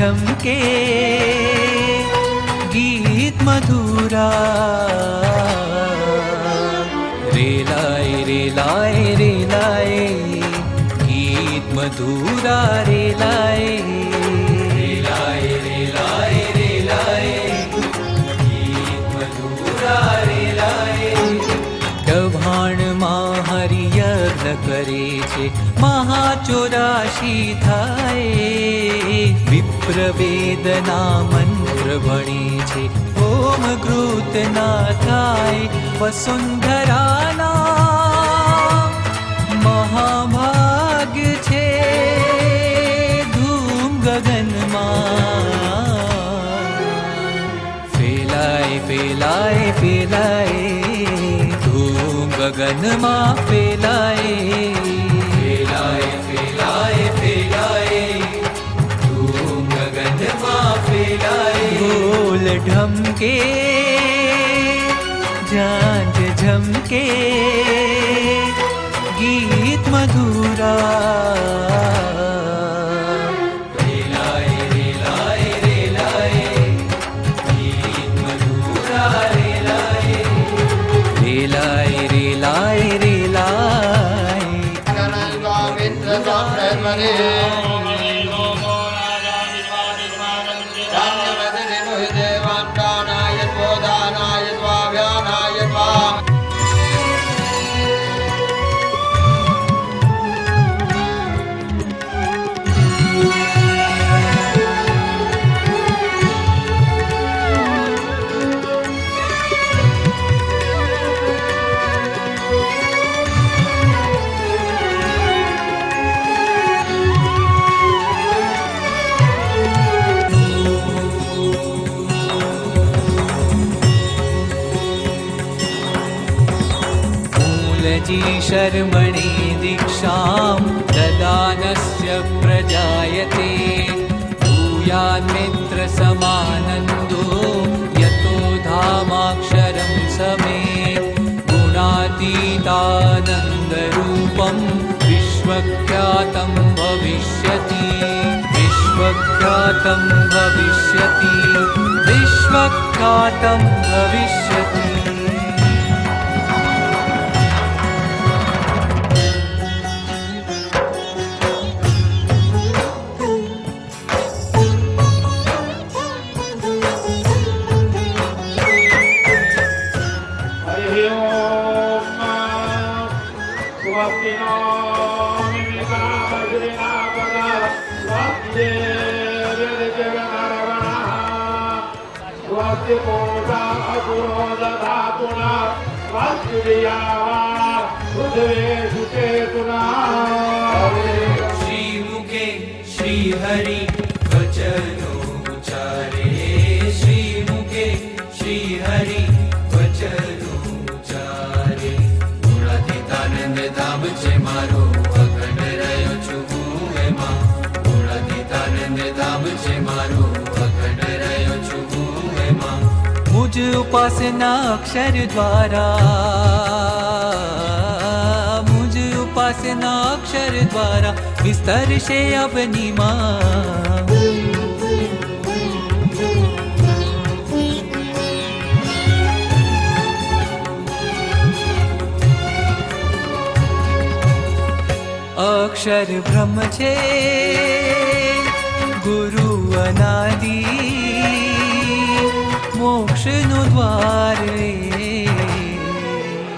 झमके गीत मधुरा रेलाए रेलाए रेलाए गीत मधुरा रेलाए रेलाए रेलाए रेलाए गीत मधुरा रेलाए डभाणમાં હરિયજ્ઞ કરે છે મહાચોરાશી થાય વિપ્રવેદના મંત્ર ભણે છે ઓમ કૃત ના થાય વસુંધરાના મહાભાગ્ય છે ધૂમ ગગનમાં ફેલાય ફેલાય ફેલાય गगनमा फैलाए फैलाए फैलाए फैलाए धूम गगनमा फैलाए बोल ढमके झांझ झमके गीत मधुरा रेलाए रेलाए रेलाए गीत मधुरा रेलाए रेलाए रेलाए रेलाए जी शर्मणि दीक्षां ददानस्य प्रजायते भूयान्मित्रसमानन्दो यतो धामाक्षरं समे गुणातीतानन्दरूपं विश्वख्यातं भविष्यति विश्वख्यातं भविष्यति विश्वख्यातं भविष्यति श्रीमुखे श्रीहरि वचनो उच्चारे श्रीमुखे श्रीहरि वचनो उच्चारे गुणातीतानंद धाम छे मारो अखंड रह्यो છું હું એમાં ગુણાતીતાનંદ धाम छे मारो अखंड रह्यो છું હું એમાં मुझ उपासना अक्षर द्वारा मुझ उपासना अक्षर द्वारा विस्तर से अवनिमा अक्षर ब्रह्म छे गुरु अनादि मोक्ष नु द्वार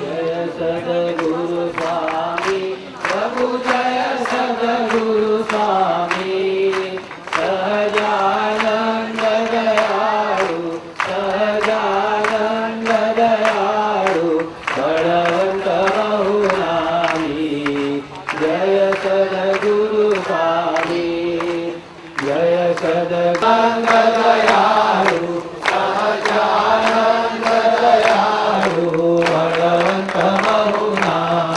जय सद्गुरु स्वामी प्रभु जय सद्गुरु स्वामी सहजानंद दयाळु सहजानंद दयाळु बलवंत बहुनामी जय सद्गुरु स्वामी जय सद्गंग दयाळु सहजानंद दयाळु बलवंत बहुनामी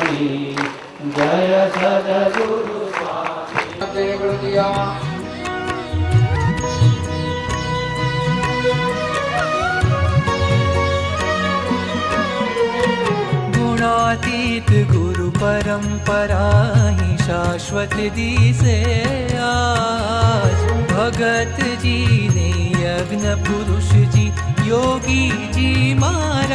परंपरा ही शाश्वत दिसे आज। भगत जी ने यज्ञ पुरुष जी योगी जी महाराज।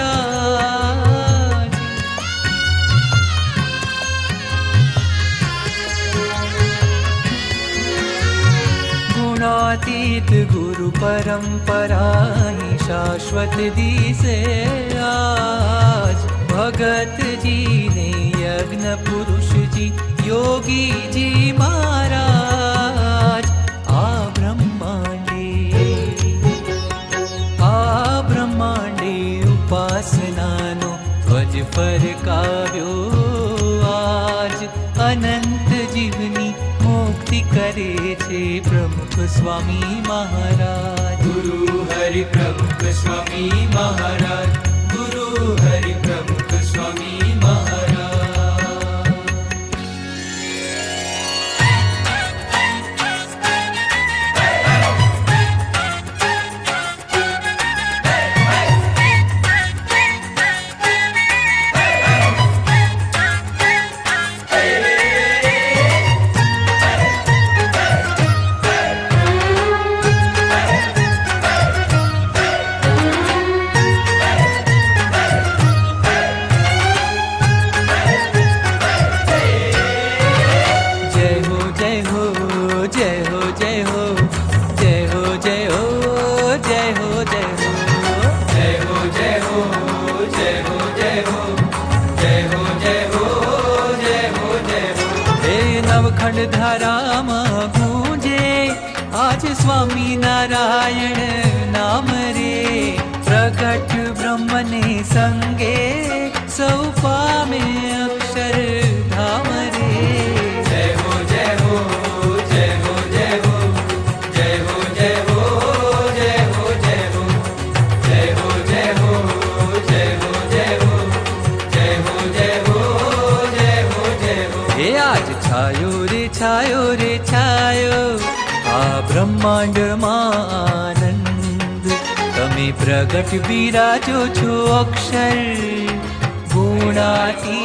गुणातीत गुरु परंपरा ही शाश्वत दिसे आज। भगत जी ने यज्ञ पुरुष जी योगी जी महाराज। आ ब्रह्मांडे उपासनानो ध्वज फरकाव्यो आज। अनंत जीवनी मुक्ति करे छे प्रमुख स्वामी महाराज। गुरु हरि प्रमुख स्वामी महाराज। गुरु हरि प्रमुख स्वामी महाराज। नवखंड धारा गूंजे आज स्वामी नारायण नाम रे। प्रकट ब्रह्म ने संगे सौ पामे अक्षर धाम रे। जय हो जय हो जय हो जय हो जय हो जय हो जय हो जय हो जय हो जय हो जय हो जय हो जय हो जय हो जय हो जय हो। हे आज छायो रे छायो रे छायो आ ब्रह्मांड आनंद। तमे प्रगट बिराजो छो अक्षर गुणाती